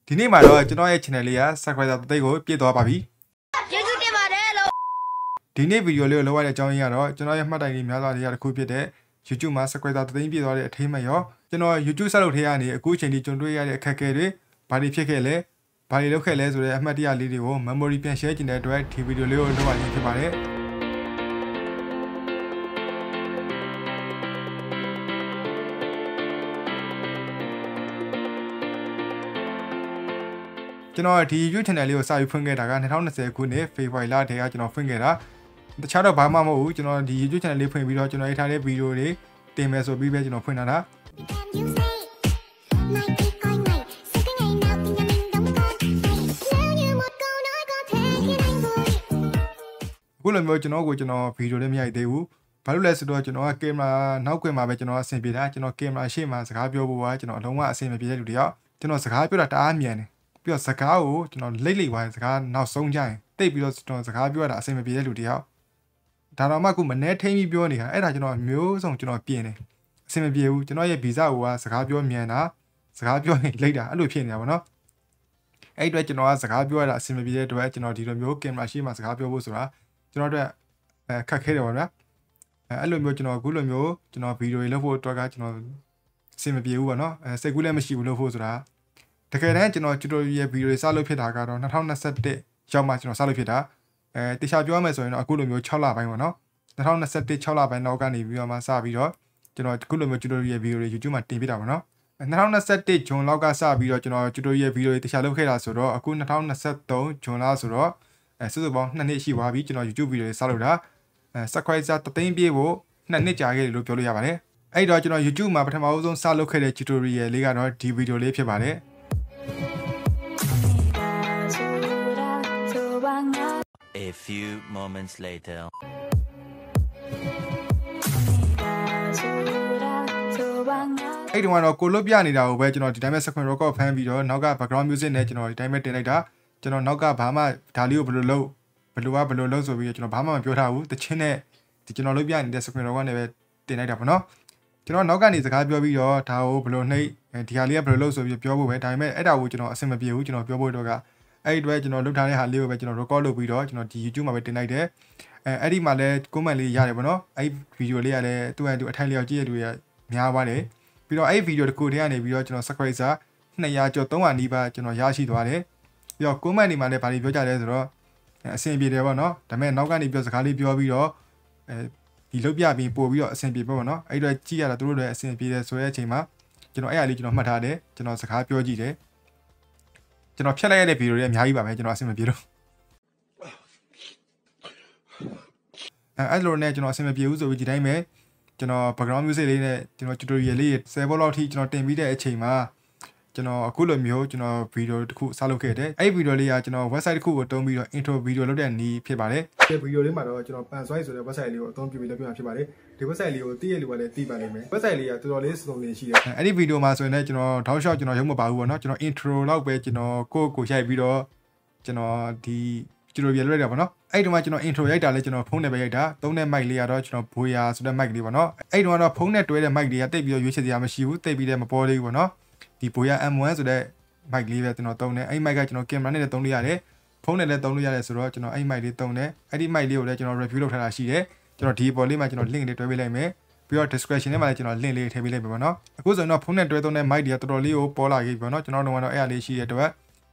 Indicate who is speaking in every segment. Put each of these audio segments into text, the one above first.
Speaker 1: ဒီနေ့မှာတော့ကျွန်တော်ရဲ့ channel လေးက subscriber တိတ်ကိုပြည့်သွားပါပြီက
Speaker 2: ျေးဇူးတင်ပါတယ်လို့
Speaker 1: ဒီနေ့ဗီဒီယိုလေးကိုလုပ်ရတဲ့အကြောင်းရင်းကတော့ကျွန်တော်ရဲ့မှတ်တိုင်လေးများစွာတွေကတစ်ခုဖြစ်တဲ့ YouTube မှာ subscriber တိတ်ပြည့်သွားတဲ့အထိမ်းအမှတ်ရောကျွန်တော် YouTube ဆက်လုပ်ထဲကနေအခုအချိန်ထိကြုံတွေ့ရတဲ့အခက်အခဲတွေဘာတွေဖြစ်ခဲ့လဲဘာတွေလုပ်ခဲ့လဲဆိုတဲ့အမှတ်တရလေးတွေကို memory ပြန် share ချင်တဲ့အတွက်ဒီဗီဒီယိုလေးကိုလုပ်ရခြင်းဖြစ်ပါတယ်ကျွန်တော်ဒီ YouTube channel လေးကိုစပြီးဖွင့်ခဲ့တာက2020ခုနှစ် February လတည်းကကျွန်တော်ဖွင့်ခဲ့တာတခြားတော့ဘာမှမဟုတ်ဘူးကျွန်တော်ဒီ YouTube channel လေးဖွင့်ပြီးတော့ကျွန်တော်ရေးထားတဲ့ဗီဒီယိုတွေတင်မယ်ဆိုပြီးပဲကျွန်တော်ဖွင့်လာတာအခုလိုမျိုးကျွန်တော်ဗီဒီယိုလေးမရိုက်သေးဘူးဘာလို့လဲဆိုတော့ကျွန်တော်ကကင်မရာနောက်ကွယ်မှာပဲကျွန်တော်အဆင်ပြေတာကျွန်တော်ကင်မရာရှေ့မှာစကားပြောဖို့ကကျွန်တော်အလုံးဝအဆင်မပြေတဲ့လူတယောက်ကျွန်တော်စကားပြောတာတအားမြန်တယ်ပြီးတော့စကားကိုကျွန်တော်လိတ်ဝိုင်းစကားနောက်ဆုံးကြရင်တိတ်ပြီးတော့ကျွန်တော်စကားပြောတာအဆင်မပြေတဲ့လူတယောက်ဒါတော့မှအခုမနေ့ထိန်းပြီးပြောနေတာအဲ့ဒါကျွန်တော်မျိုးစုံကျွန်တော်ပြင်တယ်အဆင်မပြေဘူးကျွန်တော်ရဲ့ဗီဇကိုကစကားပြောမြန်တာစကားပြောရင်လိတ်တာအဲ့လိုဖြစ်နေတာပေါ့နော်အဲ့အတွက်ကျွန်တော်ကစကားပြောရတာအဆင်မပြေတဲ့အတွက်ကျွန်တော်ဒီလိုမျိုးကင်မရာရှေ့မှာစကားပြောဖို့ဆိုတာကျွန်တော်တို့ခက်ခဲတယ်ပေါ့ဗျာအဲ့လိုမျိုးကျွန်တော်အခုလိုမျိုးကျွန်တော်ဗီဒီယိုတွေလုပ်ဖို့အတွက်ကကျွန်တော်အဆင်မပြေဘူးပေါ့နော်စိတ်ကူးလည်းမရှိဘူးလုပ်ဖို့ဆိုတာတကယ်တမ်းကျွန်တော် tutorial ဗီဒီယိုတွေစလုပ်ဖြစ်တာကတော့2021ရောက်မှကျွန်တော်စလုပ်ဖြစ်တာတခြားပြောရမယ်ဆိုရင်တော့အခုလိုမျိုး6လပိုင်းပေါ့နော်2021 6လပိုင်းလောက်ကနေပြီးတော့မှစပြီးတော့ကျွန်တော်အခုလိုမျိုး tutorial ဗီဒီယိုတွေ YouTube မှာတင်ပြတာပေါ့နော်2021 ဂျွန်လောက်ကစပြီးတော့ကျွန်တော် tutorial ဗီဒီယိုတွေတခြားလုပ်ခဲ့တာဆိုတော့အခု2023ဂျွန်လဆိုတော့စုစုပေါင်း2နှစ်ရှိသွားပြီကျွန်တော် YouTube ဗီဒီယိုတွေစလုပ်တာsubscriber 3သိန်းပြည့်ဖို့2နှစ်ကြာခဲ့တယ်လို့ပြောလို့ရပါတယ်အဲ့တော့ကျွန်တော် YouTube မှာပထမဦးဆုံးစလုပ်ခဲ့တဲ့ tutorial လေးကတော့ဒီဗီဒီယိုလေးဖြစ်ပါတယ်
Speaker 3: A few moments later
Speaker 1: အဲ့ဒီကတော့ကိုလွတ်ပြနေတာကိုပဲကျွန်တော်ဒီတိုင်းပဲ screen record ဖမ်းပြီးတော့နောက်က background music နဲ့ကျွန်တော်ဒီတိုင်းပဲတင်လိုက်တာကျွန်တော်နောက်ကဘာမှဒါလေးကိုဘယ်လိုလုပ်ဆိုပြီးကျွန်တော်ဘာမှမပြောထားဘူးတချင်းနဲ့ဒီကျွန်တော်လွတ်ပြနေတဲ့ screen record နဲ့ပဲတင်လိုက်တာပေါ့နော်ကျွန်တော်နောက်ကနေစကားပြောပြီးတော့ဒါကိုဘယ်လိုနှိပ်ဒီဟာလေးကဘယ်လိုလုပ်ဆိုပြီးပြောဖို့ပဲဒါပေမဲ့အဲ့ဒါကိုကျွန်တော်အဆင်မပြေဘူးကျွန်တော်ပြောဖို့တော့ကအဲ့ဒီအတွက်ကျွန်တော်လုပ်ထားတဲ့ဟာလေးကိုပဲကျွန်တော် record လုပ်ပြီးတော့ကျွန်တော်ဒီ YouTube မှာပဲတင်လိုက်တယ်အဲ့ဒီမှာလည်း comment လေးရတယ်ပေါ့နော်အဲ့ဗီဒီယိုလေးကလည်းသူ့အထိုင်လျောက်ကြည့်ရတဲ့လူတွေကများပါတယ်ပြီးတော့အဲ့ဗီဒီယိုတစ်ခုတည်းကနေပြီးတော့ကျွန်တော် subscriber 200ကျော်300နီးပါးကျွန်တော်ရရှိသွားတယ်ပြီးတော့ comment တွေမှာလည်းဗာတွေပြောကြတယ်ဆိုတော့အဆင်ပြေတယ်ပေါ့နော်ဒါပေမဲ့နောက်ကနေပြောစကားလေးပြောပြီးတော့ဒီလုတ်ပြပြီးပို့ပြီးတော့အဆင်ပြေပေါ့နော်အဲ့တော့ကြည့်ရတာသူတို့လည်းအဆင်ပြေတယ်ဆိုတဲ့အချိန်မှာကျွန်တော်အဲ့အရာလေးကျွန်တော်မှတ်ထားတယ်ကျွန်တော်စကားပြောကြည့်တယ်ကျွန်တော်ဖြတ်လိုက်ရတဲ့ဗီဒီယိုတွေအများကြီးပါပဲကျွန်တော်အဆင်မပြေတော့အဲ့လိုနဲ့ကျွန်တော်အဆင်မပြေဘူးဆိုပြီးဒီတိုင်းပဲကျွန်တော် background music လေးနဲ့ကျွန်တော် tutorial လေး10ဘောလောက်ထိကျွန်တော်တင်ပြီးတဲ့အချိန်မှာကျွန်တော်အခုလိုမျိုးကျွန်တော်ဗီဒီယိုတစ်ခုစလုပ်ခဲ့တယ်အဲ့ဗီဒီယိုလေးကကျွန်တော် website တစ်ခုကိုတုံးပြီးတော့ intro ဗီဒီယိုလုပ်တဲ့နည်းဖြစ်ပါတယ်ဒီဗီဒီယိုလေးမှာတော့ကျွန်တော် pan swipe ဆိုတဲ့ website လေးကိုအသုံးပြုပြီးလုပ်ပြမှာဖြစ်ပါတယ်ဒီ website လေးကိုသိရလူကလည်းသိပါလိမ့်မယ် website လေးကတော်တော်လေးစုံလင်ရှိတယ်အဲ့ဒီဗီဒီယိုမှာဆိုရင်လည်းကျွန်တော်ထောက်လျှောက်ကျွန်တော်ရုံးမပါဘူးပေါ့နော်ကျွန်တော် intro လောက်ပဲကျွန်တော်ကိုရိုက်ပြီးတော့ကျွန်တော်ဒီ tutorial လုပ်ရတာပေါ့နော်အဲ့ဒီမှာကျွန်တော် intro ရိုက်တာလဲကျွန်တော်ဖုန်းနဲ့ပဲရိုက်တာသုံးတဲ့ mic လေးကတော့ကျွန်တော် BOYA ဆိုတဲ့ mic လေးပေါ့နော်အဲ့ဒီတော့ဖုန်းနဲ့တွဲတဲ့ mic တွေကတိတ်ပြီးတော့ရွေးချယ်စရာမရှိဘူးတိတ်ပြီးတဲ့မပေါ်သေးဘူးပေါ့နော်ဒီ BOYA by-M1 ဆိုတဲ့ mic လေးပဲကျွန်တော်သုံးတယ်အဲ့ mic ကကျွန်တော်ကင်မရာနဲ့လည်းသုံးလို့ရတယ်ဖုန်းနဲ့လည်းသုံးလို့ရတယ်ဆိုတော့ကျွန်တော်အဲ့ mic လေးသုံးတယ်အဲ့ဒီ mic လေးကိုလည်းကျွန်တော် review လုပ်ထားတာရှိတယ်ကျွန်တော်ဒီပေါ်လေးမှာကျွန်တော် link လေးတွဲပေးလိုက်မယ်ပြီးတော့ description ထဲမှာလည်းကျွန်တော် link လေးထည့်ပေးလိုက်မယ်ပေါ့နော်အခုဆိုရင်တော့ဖုန်းနဲ့တွဲသုံးတဲ့ mic တွေကတော်တော်လေးကိုပေါ်လာခဲ့ပြီပေါ့နော်ကျွန်တော်တို့ကတော့အဲ့အရာလေးရှိတဲ့အတွက်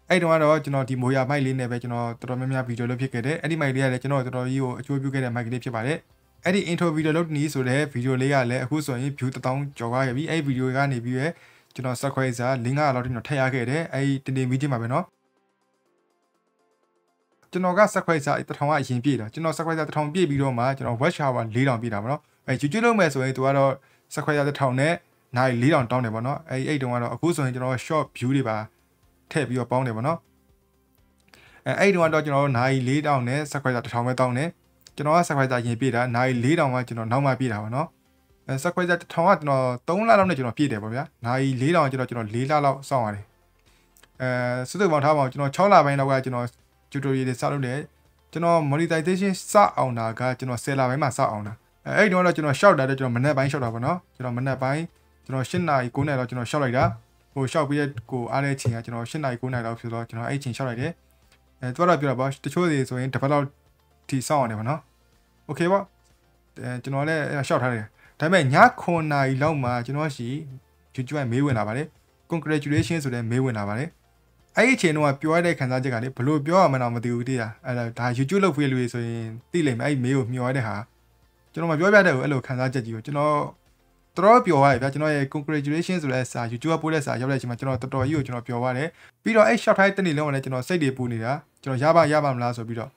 Speaker 1: အဲ့တုန်းကတော့ကျွန်တော်ဒီ BOYA mic လေးနဲ့ပဲကျွန်တော်တော်တော်များများဗီဒီယိုလုပ်ဖြစ်ခဲ့တယ်အဲ့ဒီ mic လေးကလည်းကျွန်တော်တော်တော်ကြီးကိုအကျိုးပြုခဲ့တဲ့ mic လေးဖြစ်ပါတယ်အဲ့ဒီ intro video လုပ်နေဆိုတဲ့ဗီဒီယိုလေးကလည်းအခုဆိုရင် view 1000ကျော်သွားခဲ့ပြီအဲ့ဗီဒီယိုကနေပြီးရဲကျွန်တော် subscriber 500လောက်ထိကျွန်တော်ထည့်ရခဲ့တယ်အဲ့ဒီတင် meeting မှာပဲเนาะကျွန်တော်က subscriber 1000ကအရင်ပြည့်တာကျွန်တော် subscriber 1000ပြည့်ပြီးတော့မှကျွန်တော် watch hour 4000ပြည့်တာပေါ့เนาะအဲ့ YouTube လုပ်မယ်ဆိုရင်သူကတော့ subscriber 1000နဲ့နိုင်4000တောင်းတယ်ပေါ့เนาะအဲ့တုန်းကတော့အခုဆိုရင်ကျွန်တော် short view တွေပါထည့်ပြီးတော့ပေါင်းတယ်ပေါ့เนาะအဲ့တုန်းကတော့ကျွန်တော်နိုင်4000နဲ့ subscriber 1000ပဲတောင်းတယ်ကျွန်တော်က subscriber ရင်ပြည့်တာနိုင်4000ကကျွန်တော်နောက်မှပြည့်တာပေါ့เนาะsubscriber 1000ကကျွန်တော်3လလောက်နဲ့ကျွန်တော်ပြည့်တယ်ပေါ့ဗျာနိုင်4000ကျွန်တော်4လလောက်စောင့်ရတယ်စုစုပေါင်းထားပါအောင်ကျွန်တော်6လပိုင်းလောက်ကကျွန်တော် tutorial တွေစလုပ်တယ်ကျွန်တော် monetization စအောင်တာကကျွန်တော်10လပိုင်းမှာစအောင်တာအဲ့ဒီတော့ကျွန်တော် short တာတော့ကျွန်တော်မနေ့ပိုင်း short တာပေါ့နော်ကျွန်တော်မနေ့ပိုင်းကျွန်တော်8နာရီ9နာရီတော့ကျွန်တော် short လိုက်တာ ဟိုရှောက်ပြီးတဲ့ကိုအားတဲ့အချိန်ကကျွန်တော်8နာရီ9နာရီလောက်ဖြစ်တော့ကျွန်တော်အဲ့အချိန်ရှောက်လိုက်တယ်သူကတော့ပြောတာပေါ့တချို့တွေဆိုရင်တစ်ပတ်လောက်ထိစောင့်ရတယ်ပေါ့နော်โอเคပေါ့ကျွန်တော်လည်းရှောက်ထားတယ်ဒါပေမဲ့ည9နာရီလောက်မှာကျွန်တော်ရှိ YouTube ကမေးဝင်လာပါတယ် congratulations ဆိုတဲ့မေးဝင်လာပါတယ်အဲ့ဒီအချိန်တော့ပြောရတဲ့ခံစားချက်ကလေဘလို့ပြောရမှန်းတော့မသိဘူးတိတာအဲ့ဒါ YouTube လုပ်ဖေးလူတွေဆိုရင်သိလိမ့်မယ်အဲ့ဒီမေးကိုမျှော်ရတဲ့ဟာကျွန်တော်မပြောပြတဲ့ဘူးအဲ့လိုခံစားချက်ကြီးကိုကျွန်တော်တော်ပျော်သွားပြီဗျာကျွန်တော်ရဲ့ congratulations ဆိုတဲ့စာ YouTube ကပို့တဲ့စာရောက်တဲ့အချိန်မှာကျွန်တော်တော်တော်ကြီးကိုကျွန်တော်ပျော်သွားတယ်ပြီးတော့အဲ့ short time တစ်နေ့လုံးကလည်းကျွန်တော်စိတ်တွေပူနေတာကျွန်တော်ရပါမလားဆိုပြီးတော့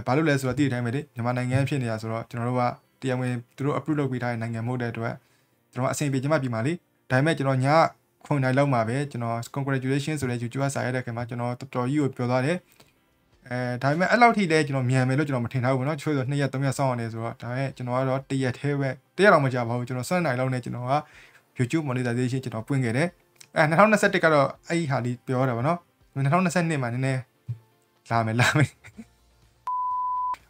Speaker 1: ဘာလို့လဲဆိုတော့ဒီအတိုင်းပဲလေမြန်မာနိုင်ငံဖြစ်နေတာဆိုတော့ကျွန်တော်တို့ကတရားဝင်သူတို့ approve လုပ်ပေးထားတဲ့နိုင်ငံမဟုတ်တဲ့အတွက်ကျွန်တော်အဆင်ပြေချင်မှပြင်ပါလေဒါပေမဲ့ကျွန်တော်ည9နာရီလောက်မှာပဲကျွန်တော် congratulations ဆိုတဲ့ YouTube ကစာရတဲ့ခင်မှာကျွန်တော်တော်တော်ကြီးကိုပျော်သွားတယ်ဒါပေမဲ့အဲ့လောက်ထိလည်းကျွန်တော်မြန်မယ်လို့ကျွန်တော်မထင်ထားဘူးเนาะချို့ဆို2ရက်3ရက်စောင့်ရတယ်ဆိုတော့ဒါပေမဲ့ကျွန်တော်ကတော့1ရက်သေးပဲ1ရက်တော့မကြာပါဘူးကျွန်တော်7နိုင်လောက်နဲ့ကျွန်တော်က YouTube monetization ကျွန်တော်ပွင့်ခဲ့တယ်2021ကတော့အဲ့ဒီဟာလေးပြောတာပါเนาะ2022မှာနည်းနည်းလာမယ်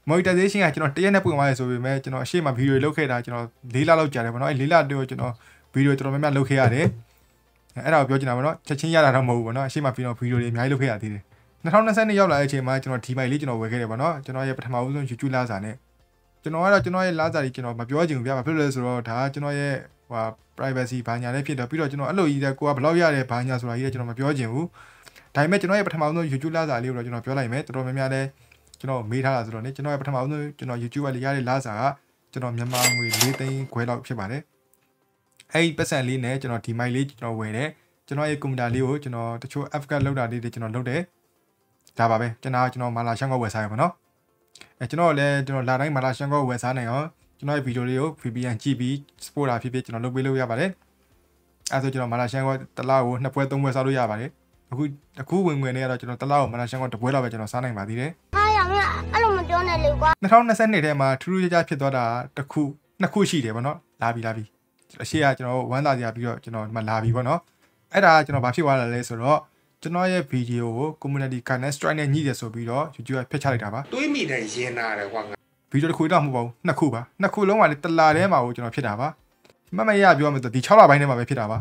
Speaker 1: monetization ကကျွန်တော်1ရက်နဲ့ပွင့်သွားရဆိုပေမဲ့ကျွန်တော်အရှိမဗီဒီယိုလုပ်ခဲ့တာကျွန်တော်4လလောက်ကြာတယ်ပေါ့เนาะအဲ့4လတော့ကျွန်တော်ဗီဒီယိုတော်တော်များများလုပ်ခဲ့ရတယ်အဲ့ဒါကိုပြောချင်တာပေါ့เนาะချက်ချင်းရတာတော့မဟုတ်ဘူးပေါ့เนาะအရှိမဗီဒီယိုတွေအများကြီးလုပ်ခဲ့ရသေးတယ်2022ရောက်လာတဲ့အချိန်မှာကျွန်တော်ဒီမိုင်လေးကျွန်တော်ဝယ်ခဲ့တယ်ပေါ့နော်ကျွန်တော်ရဲ့ပထမဦးဆုံး YouTube လာစာနဲ့ကျွန်တော်ကတော့ကျွန်တော်ရဲ့လာစာကြီးကျွန်တော်မပြောချင်ဘူးဗျာဘာဖြစ်လို့လဲဆိုတော့ဒါကကျွန်တော်ရဲ့ဟို privacy ဘာညာလေးဖြစ်တော့ပြီးတော့ကျွန်တော်အဲ့လိုကြီးတဲ့ကိုကဘယ်လောက်ရတယ်ဘာညာဆိုတာကြီးတဲ့ကျွန်တော်မပြောချင်ဘူးဒါပေမဲ့ကျွန်တော်ရဲ့ပထမဦးဆုံး YouTube လာစာလေးကိုတော့ကျွန်တော်ပြောလိုက်မယ်တော်တော်များများလဲကျွန်တော်မေးထားတာဆိုတော့ねကျွန်တော်ရဲ့ပထမဦးဆုံးကျွန်တော် YouTube လေးရတဲ့လာစာကကျွန်တော်မြန်မာငွေ4သိန်းခွဲလောက်ဖြစ်ပါတယ်အဲ့ဒီပတ်စံလေးနဲ့ကျွန်တော်ဒီမိုင်လေးကျွန်တော်ဝယ်တယ်ကျွန်တော်ရဲ့ကွန်ပျူတာလေးကိုကျွန်တော်တချို့ capcut လောက်တာလေးတွေကျွန်တော်လုပ်တယ်ဒါပါပဲကျွန်တော်မာလာရှန်ကောဝယ်စားရပါတော့ကျွန်တော်လည်းကျွန်တော်လာတိုင်းမာလာရှန်ကောဝယ်စားနိုင်အောင်ကျွန်တော်ရဲ့ဗီဒီယိုလေးကို VPN ကြည့်ပြီး support တာဖြစ်ကျွန်တော်လုပ်ပေးလို့ရပါတယ်အဲဆိုကျွန်တော်မာလာရှန်ကောတစ်လားကို2ပွဲ3ပွဲစားလို့ရပါတယ်အခုဝင်နေရတော့ကျွန်တော်တစ်လားကိုမာလာရှန်ကော1ပွဲလောက်ပဲကျွန်တော်စားနိုင်ပါသေးတယ်ဟ
Speaker 2: ာရမင်းအဲ့လိုမပြောနဲ့လေကွာ
Speaker 1: 2022ထဲမှာထူးထူးခြားခြားဖြစ်သွားတာတစ်ခုနှစ်ခုရှိတယ်ဗောနော်လာပြီအရှိကကျွန်တော်ဝမ်းသာစရာပြီးတော့ကျွန်တော်မှလာပြီဗောနော်အဲ့ဒါကျွန်တော်ဘာဖြစ်သွားလဲဆိုတော့ကျွန်တော်ရဲ့ဗီဒီယိုကို community guideline strike နဲ့ညှိတယ်ဆိုပြီးတော့ YouTube ကဖျက်ချလိုက်တာပါ
Speaker 4: တွေးမိတယ်ရင်နာတယ်ကွာ
Speaker 1: ဗီဒီယိုတစ်ခုတော့မဟုတ်ပါဘူးနှစ်ခုပါနှစ်ခုလုံးကလည်းတလာထဲမှာကိုကျွန်တော်ဖြစ်တာပါမမရပြောမယ်ဆိုဒီ6လပိုင်းထဲမှာပဲဖြစ်တာပါ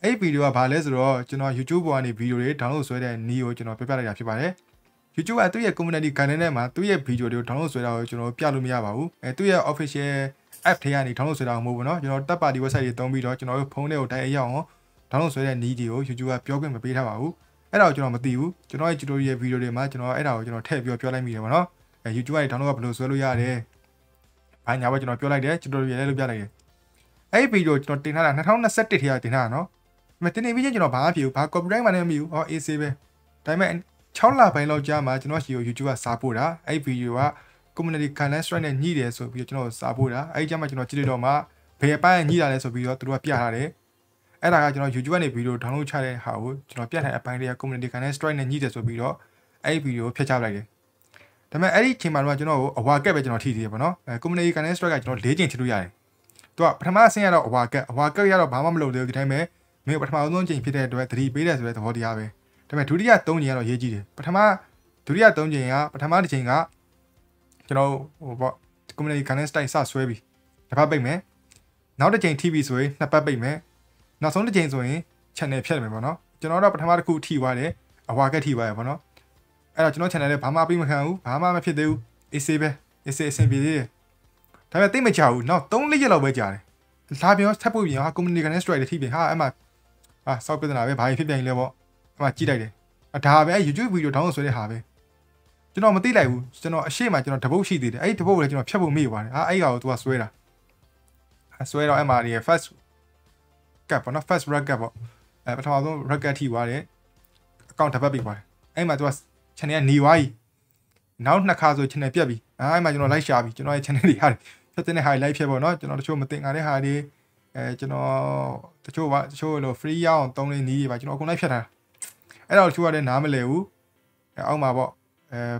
Speaker 1: အဲ့ဗီဒီယိုကဘာလဲဆိုတော့ကျွန်တော် YouTube ပေါ်ကနေဗီဒီယိုတွေ download ဆွဲတဲ့နည်းကိုကျွန်တော်ပြပြလိုက်တာဖြစ်ပါတယ် YouTube ကသူ့ရဲ့ community guideline ထဲမှာသူ့ရဲ့ဗီဒီယိုတွေကို download ဆွဲတာကိုကျွန်တော်ပြလို့မရပါဘူးသူ့ရဲ့ official app ထဲကနေ download ဆွဲတာမဟုတ်ဘူးเนาะကျွန်တော် third party website တွေသုံးပြီးတော့ကျွန်တော်တို့ဖုန်းထဲကိုတိုက်အရောက်အောင် download ဆွဲတဲ့နည်းတွေကို YouTube ကပြောခွင့်မပေးထားပါဘူးအဲ့ဒါကိုကျွန်တော်မသိဘူးကျွန်တော်ရဲ့ tutorial video တွေမှာကျွန်တော်အဲ့ဒါကိုကျွန်တော်ထည့်ပြီးပြောလိုက်မိတယ်ဗောနော်YouTube ကနေ download ကဘယ်လိုဆွဲလို့ရတယ်ဘာညာပဲကျွန်တော်ပြောလိုက်တယ် tutorial လည်းလုပ်ပြလိုက်တယ်အဲ့ဒီ video ကျွန်တော်တင်ထားတာ2021ထဲကတင်ထားတာနော်မတင်နေပြီးချင်းကျွန်တော်ဘာမှဖြစ်ဘူးဘာ copyright မှလည်းမမိဘူးဟော AC ပဲဒါပေမဲ့6လပိုင်းလောက်ကြာမှကျွန်တော်ရှိကို YouTube ကစာပို့တာအဲ့ဒီ video က community guideline strike နဲ့ညှိတယ်ဆိုပြီးကျွန်တော်စာပို့တာအဲ့ဒီကျမှကျွန်တော်ကြည့်လိုက်တော့မှဘယ်ပိုင်းညှိတာလဲဆိုပြီးတော့သူတို့ကပြထားတယ်အဲ့ဒါကကျွန်တော် YouTube ကနေဗီဒီယို download ချတဲ့ဟာကိုကျွန်တော်ပြထားတဲ့အပိုင်းတွေက community guideline strike နဲ့ညှိတယ်ဆိုပြီးတော့အဲ့ဒီဗီဒီယိုကိုဖျက်ချလိုက်တယ်ဒါပေမဲ့အဲ့ဒီချိန်မှာတော့ကျွန်တော်ကိုအဝါကက်ပဲကျွန်တော်ထိသေးတယ်ပေါ့နော်community guideline strike ကကျွန်တော်4ချိန်ထိလို့ရတယ်သူကပထမအဆင့်ကတော့အဝါကက်ရတော့ဘာမှမလုပ်သေးဘူးဒီတိုင်းပဲမင်းပထမဆုံးချိန်ဖြစ်တဲ့အတွက်သတိပေးတယ်ဆိုတဲ့သဘောတရားပဲဒါပေမဲ့ဒုတိယ3ချိန်ကတော့ရေးကြည့်တယ်ဒုတိယ3ချိန်ကပထမတစ်ချိန်ကကျွန်တော်ဟိုပေါ့ community guideline strike စဆွဲပြီးတစ်ပတ်ပိတ်မယ်နောက်တစ်ချိန်ထိပြီးဆိုရင်နှစ်ပတ်ပိတ်မယ်နောက်ဆုံးတစ်ချိန်ဆိုရင် channel ဖြတ်မယ်ပေါ့နော်ကျွန်တော်တော့ပထမတစ်ခုထိသွားတယ်အဝါကက်ထိသွားရပေါ့နော်အဲ့တော့ကျွန်တော် channel လေးဘာမှပြီးမခံဘူးဘာမှမဖြစ်သေးဘူး AC ပဲ AC အဆင်ပြေသေးတယ်ဒါပေမဲ့တိတ်မကြဘူးနောက်3-4ရက်လောက်ပဲကြာတယ်လာပြောထပ်ဖို့ပြန်ဟာ community guideline strike တွေထိပြန်ဟာအဲ့မှာစောက်ပြဿနာပဲဘာဖြစ်ပြန်လဲပေါ့အဲ့မှာကြည့်လိုက်တယ်ဒါပဲ YouTube video download ဆွဲတဲ့ဟာပဲကျွန်တော်မသိလိုက်ဘူးကျွန်တော်အရှိမကျွန်တော်တပုတ်ရှိသေးတယ်အဲ့ဒီတပုတ်ကိုလည်းကျွန်တော်ဖြတ်ဖို့မေ့ပါတယ်အဲ့ကောင်ကိုသူကဆွဲတာဆွဲတော့အဲ့မှာဒီ first cap ပေါ့နော် first record ပေါ့ပထမဆုံး record ထိသွားတယ်အကောင့်တစ်ပတ်ပြီးသွားတယ်အဲ့မှာသူက channel ကနေသွားပြီနောက်နှစ်ခါဆို channel ပြတ်ပြီအဲ့မှာကျွန်တော် like ရှာပြီကျွန်တော်ရဲ့ channel တွေဟာဖြတ်တဲ့ highlight ဖြစ်ပေါ့နော်ကျွန်တော်တချို့မသိငါတဲ့ဟာတွေကျွန်တော်တချို့လို့ free ရအောင်သုံးလေးနည်းတွေပါကျွန်တော်အကုန်လိုက်ဖြတ်ထားအဲ့တော့တချို့ကလည်းနားမလည်ဘူးအောက်မှာပေါ့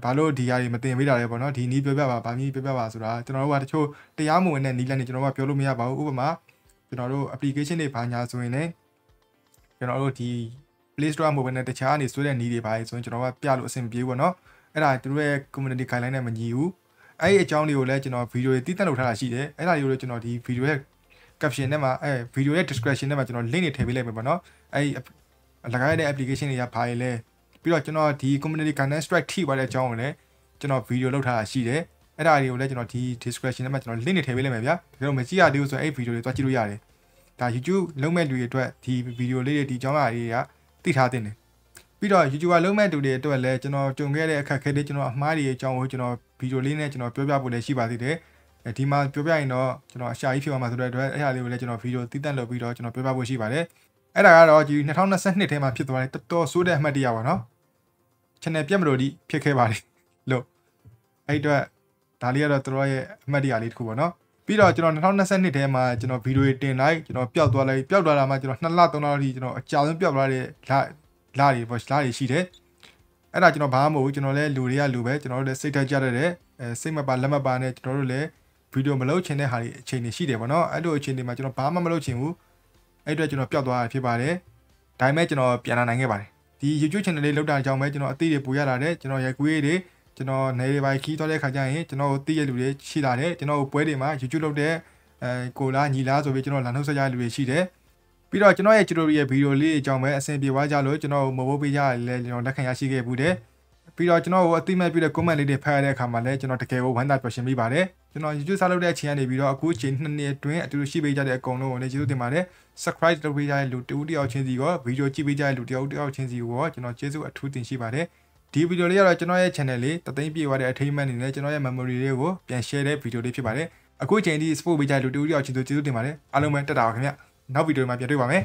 Speaker 1: ဘာလို့ဒီဟာတွေမတင်ပေးတာလဲပေါ့နော်ဒီနီးပြောပြပါဗာမီးပြောပြပါဆိုတာကျွန်တော်တို့ကတချို့တရားမဝင်တဲ့နီးလမ်းတွေကျွန်တော်ကပြောလို့မရပါဘူးဥပမာကျွန်တော်တို့ application တွေဘာညာဆိုရင်လည်းကျွန်တော်တို့ဒီ Play Store မှာဝင်တဲ့တခြားအနေဆွဲတဲ့နီးတွေပါဆိုရင်ကျွန်တော်ကပြလို့အဆင်ပြေပေါ့နော်အဲ့ဒါသူတို့ရဲ့ community guideline နဲ့မညီဘူးအဲ့ဒီအကြောင်းတွေကိုလည်းကျွန်တော်ဗီဒီယိုတွေတည်တက်လုပ်ထားတာရှိတယ်အဲ့ဒါတွေကိုလည်းကျွန်တော်ဒီဗီဒီယိုရဲ့ caption ထဲမှာဗီဒီယိုရဲ့ description ထဲမှာကျွန်တော် link တွေထည့်ပေးလိုက်မယ်ပေါ့နော်အဲ့ဒီ လကားတဲ့ application တွေကပါရလဲပြီးတော့ကျွန်တော်ဒီ community guidance strike ထိပါတဲ့အကြောင်းကိုလည်းကျွန်တော်ဗီဒီယိုလုပ်ထားတာရှိတယ်အဲ့ဒါတွေကိုလည်းကျွန်တော်ဒီ description ထဲမှာကျွန်တော် link တွေထည့်ပေးလိုက်မယ်ဗျာဒါကြောင့်မကြည့်ရသေးဘူးဆိုရင်အဲ့ဗီဒီယိုတွေသွားကြည့်လို့ရတယ်ဒါ YouTube လုံးမဲ့လူတွေအတွက်ဒီဗီဒီယိုလေးတွေဒီအကြောင်းအရာတွေကသိထားတင်တယ်ပြီးတော့ YouTube လုံးမဲ့လူတွေအတွက်လည်းကျွန်တော်ကြုံခဲ့တဲ့အခက်အခဲတွေကျွန်တော်အမှားတွေအကြောင်းကိုကျွန်တော်ဗီဒီယိုလေးနဲ့ကျွန်တော်ပြောပြဖို့လည်းရှိပါသေးတယ်ဒီမှာပြောပြရင်တော့ကျွန်တော်အရှာကြီးဖြစ်သွားမှာဆိုတဲ့အတွက်အဲ့ဒါလေးကိုလည်းကျွန်တော်ဗီဒီယိုတည်တံ့လုပ်ပြီးတော့ကျွန်တော်ပြောပြဖို့ရှိပါတယ်အဲ့ဒါကတော့ဒီ2022ထဲမှာဖြစ်သွားတဲ့တော်တော်ဆိုးတဲ့အမှတ်တရပါနော် channel ပြတ်မလို့ဒီဖြစ်ခဲ့ပါတယ်လို့အဲ့အတွက်ဒါလေးကတော့တို့ရဲ့အမှတ်တရလေးတစ်ခုပေါ့နော်ပြီးတော့ကျွန်တော်2022ထဲမှာကျွန်တော်ဗီဒီယိုတင်လိုက်ကျွန်တော်ပျောက်သွားလိုက်ပျောက်သွားတာမှကျွန်တော်2လ3လအထိကျွန်တော်အကြာဆုံးပျောက်သွားတဲ့လာတွေပေါ့လာတွေရှိတယ်အဲ့ဒါကျွန်တော်ဘာမှမဟုတ်ကျွန်တော်လည်းလူတွေကလူပဲကျွန်တော်တို့လည်းစိတ်ထကြတဲ့စိတ်မပါလက်မပါနဲ့ကျွန်တော်တို့လည်းဗီဒီယိုမလုပ်ချင်တဲ့ဟာတွေအချိန်တွေရှိတယ်ပေါ့နော်အဲ့လိုအချိန်တွေမှာကျွန်တော်ဘာမှမလုပ်ချင်ဘူးအဲ့အတွက်ကျွန်တော်ပျောက်သွားတာဖြစ်ပါတယ်ဒါပေမဲ့ကျွန်တော်ပြန်လာနိုင်ခဲ့ပါတယ်ဒီ YouTube channel လေးလောက်တာကြောင့်ပဲကျွန်တော်အသိတွေပို့ရလာတယ်ကျွန်တော်ရိုက်ကူးရေးတွေကျွန်တော်နေတွေပိုင်းခီးသွားတဲ့ခါကျရင်ကျွန်တော်ကိုသိရလူတွေရှိလာတယ်ကျွန်တော်ကိုပွဲတွေမှာ YouTube လုပ်တဲ့ကိုလားညီလားဆိုပြီးကျွန်တော်လာနှုတ်ဆက်ကြလူတွေရှိတယ်ပြီးတော့ကျွန်တော်ရဲ့ tutorial ဗီဒီယိုလေးအကြောင်းပဲအဆင်ပြေသွားကြလို့ကျွန်တော်မဟုတ်ပေးကြလဲကျွန်တော်လက်ခံရရှိခဲ့ဘူးတယ်ပြီးတော့ကျွန်တော်ကိုအသိမဲ့ပြတဲ့ comment လေးတွေဖတ်ရတဲ့အခါမှာလည်းကျွန်တော်တကယ်ကိုဝမ်းသာပျော်ရွှင်မိပါတယ်ကျွန်တော် YouTube စလုပ်တဲ့အချိန်ကနေပြီးတော့အခုချိန်2နှစ်အတွင်းအတူတူရှိပေးကြတဲ့အကုန်လုံးကိုလည်းကျေးဇူးတင်ပါတယ် subscribe လုပ်ပေးကြတဲ့လူတဦးတယောက်ချင်းစီကိုဗီဒီယိုကြည့်ပေးကြတဲ့လူတယောက်ချင်းစီကိုကျွန်တော်ကျေးဇူးအထူးတင်ရှိပါတယ်ဒီဗီဒီယိုလေးကတော့ကျွန်တော်ရဲ့ channel လေးတသိန်းပြေသွားတဲ့အထိမ်းအမှတ်အနေနဲ့ကျွန်တော်ရဲ့ memory တွေကိုပြန် share တဲ့ဗီဒီယိုလေးဖြစ်ပါတယ်အခုချိန်ဒီ support ပေးကြတဲ့လူတဦးတယောက်ချင်းစီကျေးဇူးတင်ပါတယ်အားလုံးပဲတက်တာပါခင်ဗျနောက်ဗီဒီယိုမှာပြန်တွေ့ပါမယ်